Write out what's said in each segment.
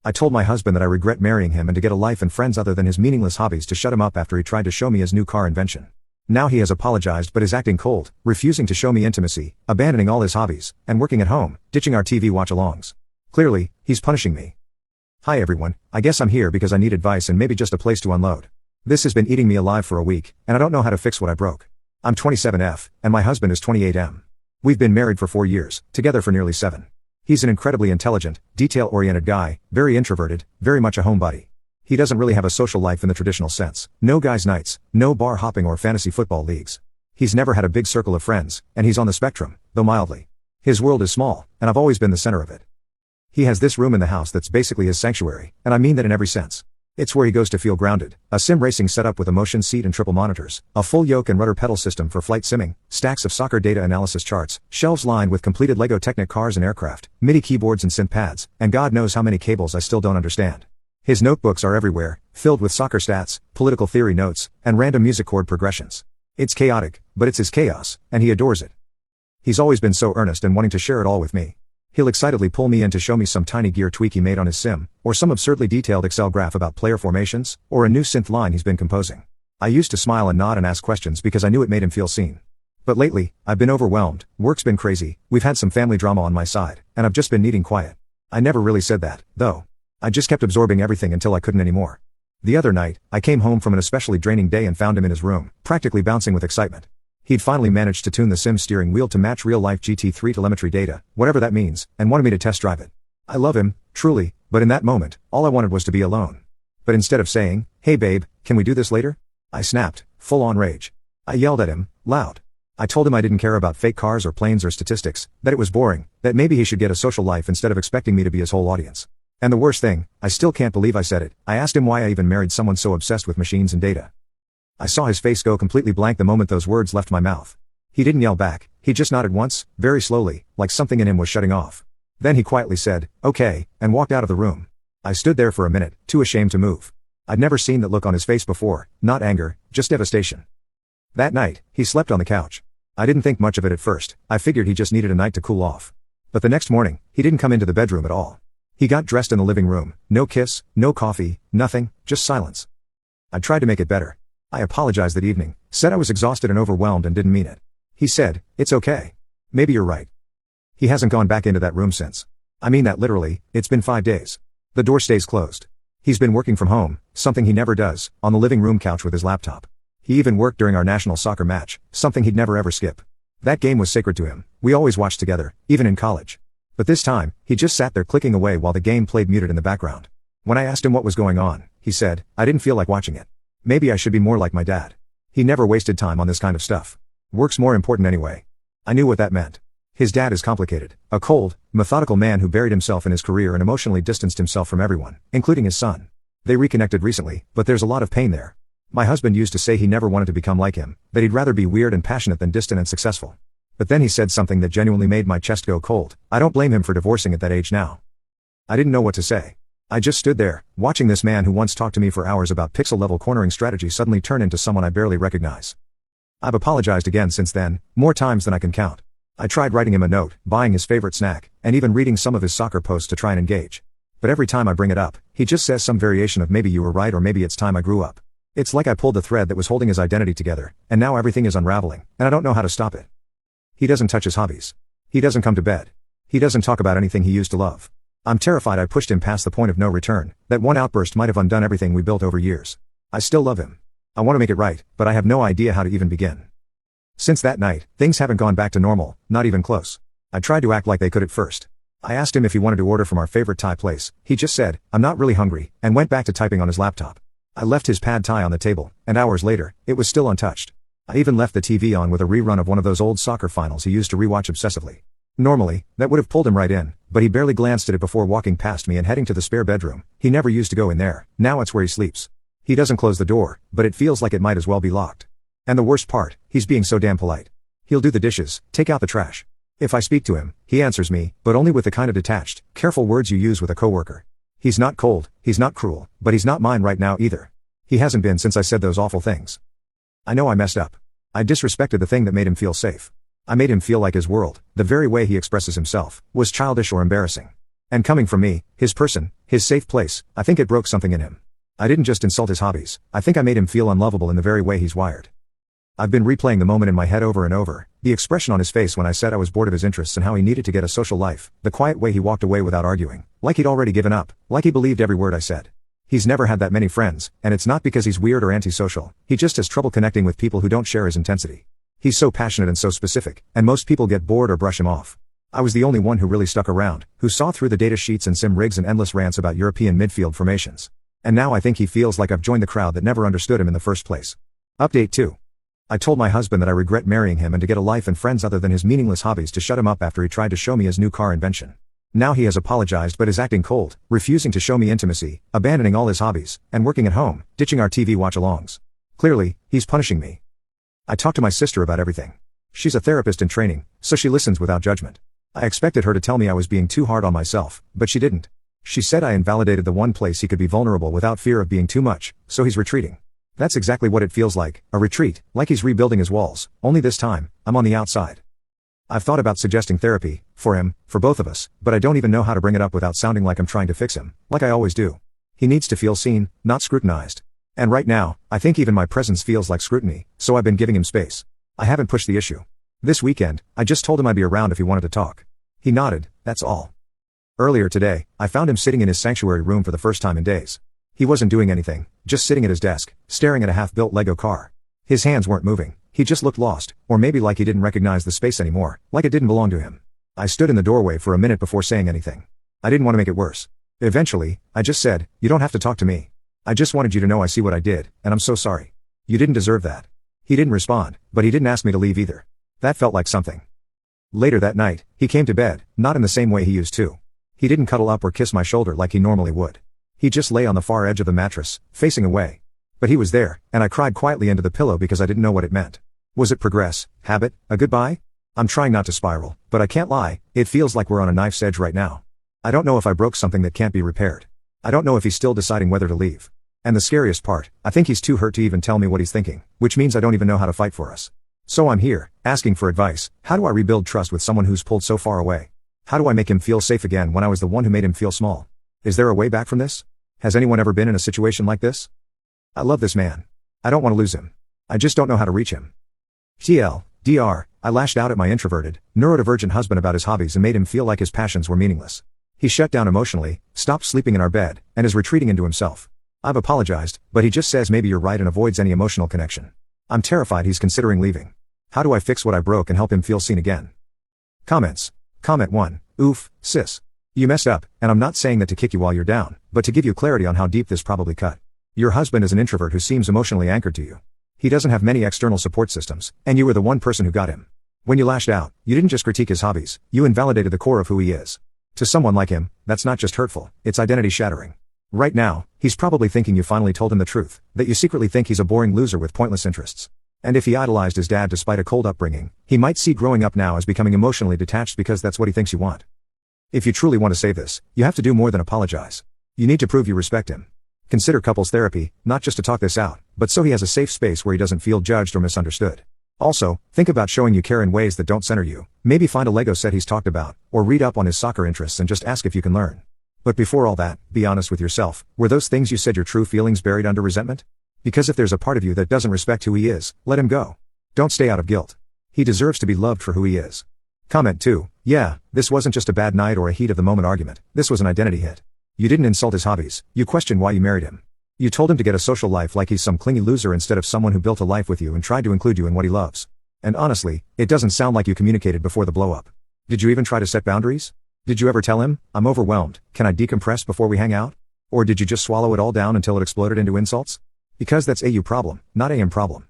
I told my husband that I regret marrying him and to get a life and friends other than his meaningless hobbies to shut him up after he tried to show me his new car invention. Now he has apologized but is acting cold, refusing to show me intimacy, abandoning all his hobbies, and working at home, ditching our TV watch-alongs. Clearly, he's punishing me. Hi everyone, I guess I'm here because I need advice and maybe just a place to unload. This has been eating me alive for a week, and I don't know how to fix what I broke. I'm 27F, and my husband is 28M. We've been married for 4 years, together for nearly 7. He's an incredibly intelligent, detail-oriented guy, very introverted, very much a homebody. He doesn't really have a social life in the traditional sense, no guys' nights, no bar hopping or fantasy football leagues. He's never had a big circle of friends, and he's on the spectrum, though mildly. His world is small, and I've always been the center of it. He has this room in the house that's basically his sanctuary, and I mean that in every sense. It's where he goes to feel grounded, a sim racing setup with a motion seat and triple monitors, a full yoke and rudder pedal system for flight simming, stacks of soccer data analysis charts, shelves lined with completed Lego Technic cars and aircraft, MIDI keyboards and synth pads, and God knows how many cables I still don't understand. His notebooks are everywhere, filled with soccer stats, political theory notes, and random music chord progressions. It's chaotic, but it's his chaos, and he adores it. He's always been so earnest and wanting to share it all with me. He'll excitedly pull me in to show me some tiny gear tweak he made on his sim, or some absurdly detailed Excel graph about player formations, or a new synth line he's been composing. I used to smile and nod and ask questions because I knew it made him feel seen. But lately, I've been overwhelmed, work's been crazy, we've had some family drama on my side, and I've just been needing quiet. I never really said that, though. I just kept absorbing everything until I couldn't anymore. The other night, I came home from an especially draining day and found him in his room, practically bouncing with excitement. He'd finally managed to tune the sim steering wheel to match real-life GT3 telemetry data, whatever that means, and wanted me to test drive it. I love him, truly, but in that moment, all I wanted was to be alone. But instead of saying, "Hey babe, can we do this later?" I snapped, full-on rage. I yelled at him, loud. I told him I didn't care about fake cars or planes or statistics, that it was boring, that maybe he should get a social life instead of expecting me to be his whole audience. And the worst thing, I still can't believe I said it, I asked him why I even married someone so obsessed with machines and data. I saw his face go completely blank the moment those words left my mouth. He didn't yell back, he just nodded once, very slowly, like something in him was shutting off. Then he quietly said, "Okay," and walked out of the room. I stood there for a minute, too ashamed to move. I'd never seen that look on his face before, not anger, just devastation. That night, he slept on the couch. I didn't think much of it at first, I figured he just needed a night to cool off. But the next morning, he didn't come into the bedroom at all. He got dressed in the living room, no kiss, no coffee, nothing, just silence. I tried to make it better. I apologized that evening, said I was exhausted and overwhelmed and didn't mean it. He said, "It's okay. Maybe you're right." He hasn't gone back into that room since. I mean that literally, it's been 5 days. The door stays closed. He's been working from home, something he never does, on the living room couch with his laptop. He even worked during our national soccer match, something he'd never ever skip. That game was sacred to him, we always watched together, even in college. But this time, he just sat there clicking away while the game played muted in the background. When I asked him what was going on, he said, "I didn't feel like watching it. Maybe I should be more like my dad. He never wasted time on this kind of stuff. Work's more important anyway." I knew what that meant. His dad is complicated, a cold, methodical man who buried himself in his career and emotionally distanced himself from everyone, including his son. They reconnected recently, but there's a lot of pain there. My husband used to say he never wanted to become like him, that he'd rather be weird and passionate than distant and successful. But then he said something that genuinely made my chest go cold. I don't blame him for divorcing at that age now. I didn't know what to say. I just stood there, watching this man who once talked to me for hours about pixel-level cornering strategy suddenly turn into someone I barely recognize. I've apologized again since then, more times than I can count. I tried writing him a note, buying his favorite snack, and even reading some of his soccer posts to try and engage. But every time I bring it up, he just says some variation of "maybe you were right" or "maybe it's time I grew up." It's like I pulled the thread that was holding his identity together, and now everything is unraveling, and I don't know how to stop it. He doesn't touch his hobbies. He doesn't come to bed. He doesn't talk about anything he used to love. I'm terrified I pushed him past the point of no return, that one outburst might have undone everything we built over years. I still love him. I want to make it right, but I have no idea how to even begin. Since that night, things haven't gone back to normal, not even close. I tried to act like they could at first. I asked him if he wanted to order from our favorite Thai place. He just said, "I'm not really hungry," and went back to typing on his laptop. I left his pad Thai on the table, and hours later, it was still untouched. I even left the TV on with a rerun of one of those old soccer finals he used to rewatch obsessively. Normally, that would have pulled him right in, but he barely glanced at it before walking past me and heading to the spare bedroom. He never used to go in there, now it's where he sleeps. He doesn't close the door, but it feels like it might as well be locked. And the worst part, he's being so damn polite. He'll do the dishes, take out the trash. If I speak to him, he answers me, but only with the kind of detached, careful words you use with a coworker. He's not cold, he's not cruel, but he's not mine right now either. He hasn't been since I said those awful things. I know I messed up. I disrespected the thing that made him feel safe. I made him feel like his world, the very way he expresses himself, was childish or embarrassing. And coming from me, his person, his safe place, I think it broke something in him. I didn't just insult his hobbies, I think I made him feel unlovable in the very way he's wired. I've been replaying the moment in my head over and over, the expression on his face when I said I was bored of his interests and how he needed to get a social life, the quiet way he walked away without arguing, like he'd already given up, like he believed every word I said. He's never had that many friends, and it's not because he's weird or antisocial, he just has trouble connecting with people who don't share his intensity. He's so passionate and so specific, and most people get bored or brush him off. I was the only one who really stuck around, who saw through the data sheets and sim rigs and endless rants about European midfield formations. And now I think he feels like I've joined the crowd that never understood him in the first place. Update 2. I told my husband that I regret marrying him and to get a life and friends other than his meaningless hobbies to shut him up after he tried to show me his new car invention. Now he has apologized but is acting cold, refusing to show me intimacy, abandoning all his hobbies, and working at home, ditching our TV watch-alongs. Clearly, he's punishing me. I talk to my sister about everything. She's a therapist in training, so she listens without judgment. I expected her to tell me I was being too hard on myself, but she didn't. She said I invalidated the one place he could be vulnerable without fear of being too much, so he's retreating. That's exactly what it feels like, a retreat, like he's rebuilding his walls, only this time, I'm on the outside. I've thought about suggesting therapy, for him, for both of us, but I don't even know how to bring it up without sounding like I'm trying to fix him, like I always do. He needs to feel seen, not scrutinized. And right now, I think even my presence feels like scrutiny, so I've been giving him space. I haven't pushed the issue. This weekend, I just told him I'd be around if he wanted to talk. He nodded, that's all. Earlier today, I found him sitting in his sanctuary room for the first time in days. He wasn't doing anything, just sitting at his desk, staring at a half-built Lego car. His hands weren't moving, he just looked lost, or maybe like he didn't recognize the space anymore, like it didn't belong to him. I stood in the doorway for a minute before saying anything. I didn't want to make it worse. Eventually, I just said, "You don't have to talk to me. I just wanted you to know I see what I did, and I'm so sorry. You didn't deserve that." He didn't respond, but he didn't ask me to leave either. That felt like something. Later that night, he came to bed, not in the same way he used to. He didn't cuddle up or kiss my shoulder like he normally would. He just lay on the far edge of the mattress, facing away. But he was there, and I cried quietly into the pillow because I didn't know what it meant. Was it progress, habit, a goodbye? I'm trying not to spiral, but I can't lie, it feels like we're on a knife's edge right now. I don't know if I broke something that can't be repaired. I don't know if he's still deciding whether to leave. And the scariest part, I think he's too hurt to even tell me what he's thinking, which means I don't even know how to fight for us. So I'm here, asking for advice. How do I rebuild trust with someone who's pulled so far away? How do I make him feel safe again when I was the one who made him feel small? Is there a way back from this? Has anyone ever been in a situation like this? I love this man. I don't want to lose him. I just don't know how to reach him. TLDR, I lashed out at my introverted, neurodivergent husband about his hobbies and made him feel like his passions were meaningless. He shut down emotionally, stopped sleeping in our bed, and is retreating into himself. I've apologized, but he just says maybe you're right and avoids any emotional connection. I'm terrified he's considering leaving. How do I fix what I broke and help him feel seen again? Comments. Comment 1. Oof, sis. You messed up, and I'm not saying that to kick you while you're down, but to give you clarity on how deep this probably cut. Your husband is an introvert who seems emotionally anchored to you. He doesn't have many external support systems, and you were the one person who got him. When you lashed out, you didn't just critique his hobbies, you invalidated the core of who he is. To someone like him, that's not just hurtful, it's identity shattering. Right now, he's probably thinking you finally told him the truth, that you secretly think he's a boring loser with pointless interests. And if he idolized his dad despite a cold upbringing, he might see growing up now as becoming emotionally detached because that's what he thinks you want. If you truly want to save this, you have to do more than apologize. You need to prove you respect him. Consider couples therapy, not just to talk this out, but so he has a safe space where he doesn't feel judged or misunderstood. Also, think about showing you care in ways that don't center you. Maybe find a Lego set he's talked about, or read up on his soccer interests and just ask if you can learn. But before all that, be honest with yourself. Were those things you said your true feelings buried under resentment? Because if there's a part of you that doesn't respect who he is, let him go. Don't stay out of guilt. He deserves to be loved for who he is. Comment 2. Yeah, this wasn't just a bad night or a heat of the moment argument. This was an identity hit. You didn't insult his hobbies. You questioned why you married him. You told him to get a social life like he's some clingy loser instead of someone who built a life with you and tried to include you in what he loves. And honestly, it doesn't sound like you communicated before the blow up. Did you even try to set boundaries? Did you ever tell him, "I'm overwhelmed, can I decompress before we hang out?" Or did you just swallow it all down until it exploded into insults? Because that's a you problem, not a him problem.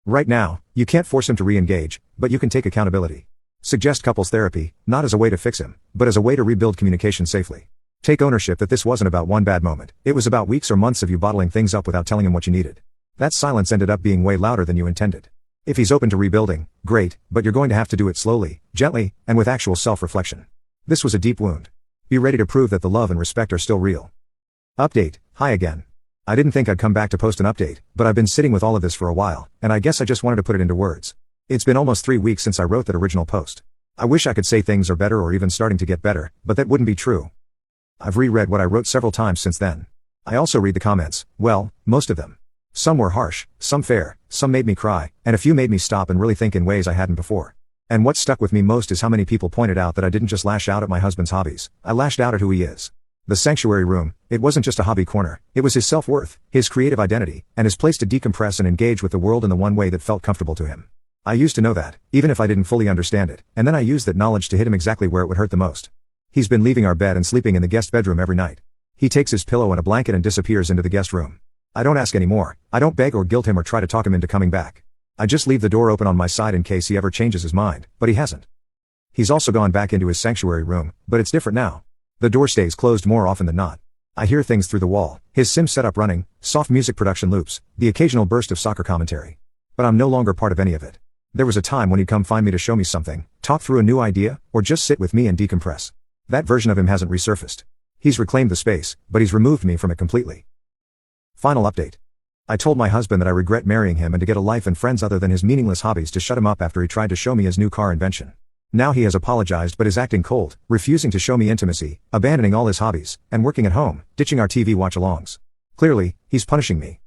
Right now, you can't force him to re-engage, but you can take accountability. Suggest couples therapy, not as a way to fix him, but as a way to rebuild communication safely. Take ownership that this wasn't about one bad moment. It was about weeks or months of you bottling things up without telling him what you needed. That silence ended up being way louder than you intended. If he's open to rebuilding, great, but you're going to have to do it slowly, gently, and with actual self-reflection. This was a deep wound. Be ready to prove that the love and respect are still real. Update. Hi again. I didn't think I'd come back to post an update, but I've been sitting with all of this for a while, and I guess I just wanted to put it into words. It's been almost 3 weeks since I wrote that original post. I wish I could say things are better or even starting to get better, but that wouldn't be true. I've reread what I wrote several times since then. I also read the comments, well, most of them. Some were harsh, some fair, some made me cry, and a few made me stop and really think in ways I hadn't before. And what stuck with me most is how many people pointed out that I didn't just lash out at my husband's hobbies, I lashed out at who he is. The sanctuary room, it wasn't just a hobby corner, it was his self-worth, his creative identity, and his place to decompress and engage with the world in the one way that felt comfortable to him. I used to know that, even if I didn't fully understand it, and then I used that knowledge to hit him exactly where it would hurt the most. He's been leaving our bed and sleeping in the guest bedroom every night. He takes his pillow and a blanket and disappears into the guest room. I don't ask anymore, I don't beg or guilt him or try to talk him into coming back. I just leave the door open on my side in case he ever changes his mind, but he hasn't. He's also gone back into his sanctuary room, but it's different now. The door stays closed more often than not. I hear things through the wall, his sim setup running, soft music production loops, the occasional burst of soccer commentary. But I'm no longer part of any of it. There was a time when he'd come find me to show me something, talk through a new idea, or just sit with me and decompress. That version of him hasn't resurfaced. He's reclaimed the space, but he's removed me from it completely. Final update. I told my husband that I regret marrying him and to get a life and friends other than his meaningless hobbies to shut him up after he tried to show me his new car invention. Now he has apologized but is acting cold, refusing to show me intimacy, abandoning all his hobbies, and working at home, ditching our TV watch-alongs. Clearly, he's punishing me.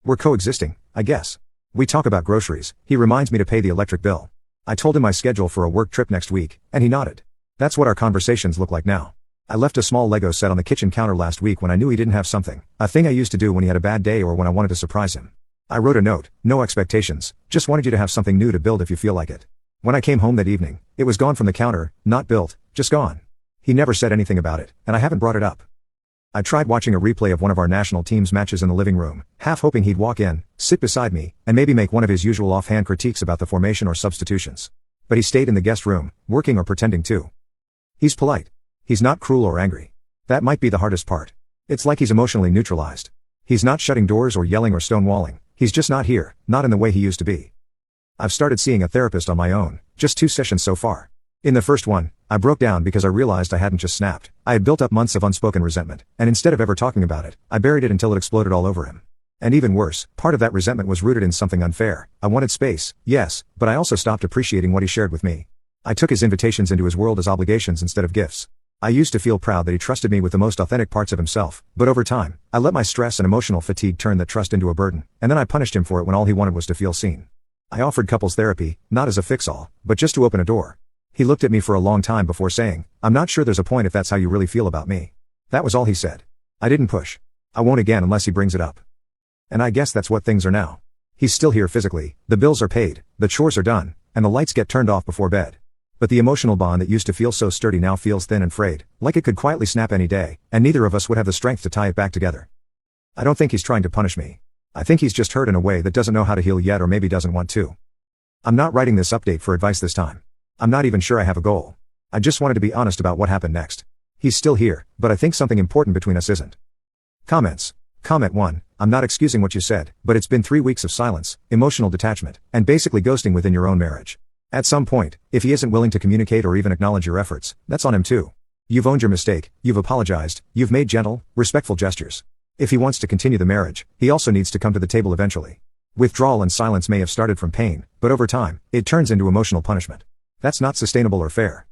We're coexisting, I guess. We talk about groceries, he reminds me to pay the electric bill. I told him my schedule for a work trip next week, and he nodded. That's what our conversations look like now. I left a small Lego set on the kitchen counter last week when I knew he didn't have something, a thing I used to do when he had a bad day or when I wanted to surprise him. I wrote a note, no expectations, just wanted you to have something new to build if you feel like it. When I came home that evening, it was gone from the counter, not built, just gone. He never said anything about it, and I haven't brought it up. I tried watching a replay of one of our national team's matches in the living room, half hoping he'd walk in, sit beside me, and maybe make one of his usual offhand critiques about the formation or substitutions. But he stayed in the guest room, working or pretending to. He's polite. He's not cruel or angry. That might be the hardest part. It's like he's emotionally neutralized. He's not shutting doors or yelling or stonewalling, he's just not here, not in the way he used to be. I've started seeing a therapist on my own, just 2 sessions so far. In the first one, I broke down because I realized I hadn't just snapped. I had built up months of unspoken resentment, and instead of ever talking about it, I buried it until it exploded all over him. And even worse, part of that resentment was rooted in something unfair. I wanted space, yes, but I also stopped appreciating what he shared with me. I took his invitations into his world as obligations instead of gifts. I used to feel proud that he trusted me with the most authentic parts of himself, but over time, I let my stress and emotional fatigue turn that trust into a burden, and then I punished him for it when all he wanted was to feel seen. I offered couples therapy, not as a fix-all, but just to open a door. He looked at me for a long time before saying, "I'm not sure there's a point if that's how you really feel about me." That was all he said. I didn't push. I won't again unless he brings it up. And I guess that's what things are now. He's still here physically, the bills are paid, the chores are done, and the lights get turned off before bed. But the emotional bond that used to feel so sturdy now feels thin and frayed, like it could quietly snap any day, and neither of us would have the strength to tie it back together. I don't think he's trying to punish me. I think he's just hurt in a way that doesn't know how to heal yet or maybe doesn't want to. I'm not writing this update for advice this time. I'm not even sure I have a goal. I just wanted to be honest about what happened next. He's still here, but I think something important between us isn't. Comments. Comment 1, I'm not excusing what you said, but it's been 3 weeks of silence, emotional detachment, and basically ghosting within your own marriage. At some point, if he isn't willing to communicate or even acknowledge your efforts, that's on him too. You've owned your mistake, you've apologized, you've made gentle, respectful gestures. If he wants to continue the marriage, he also needs to come to the table eventually. Withdrawal and silence may have started from pain, but over time, it turns into emotional punishment. That's not sustainable or fair.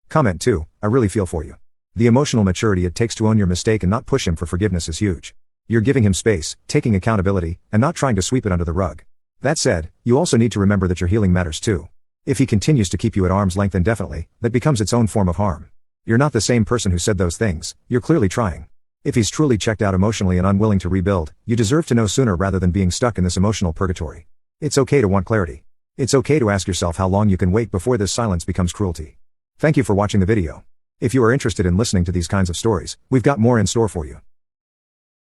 Comment 2, I really feel for you. The emotional maturity it takes to own your mistake and not push him for forgiveness is huge. You're giving him space, taking accountability, and not trying to sweep it under the rug. That said, you also need to remember that your healing matters too. If he continues to keep you at arm's length indefinitely, that becomes its own form of harm. You're not the same person who said those things, you're clearly trying. If he's truly checked out emotionally and unwilling to rebuild, you deserve to know sooner rather than being stuck in this emotional purgatory. It's okay to want clarity. It's okay to ask yourself how long you can wait before this silence becomes cruelty. Thank you for watching the video. If you are interested in listening to these kinds of stories, we've got more in store for you.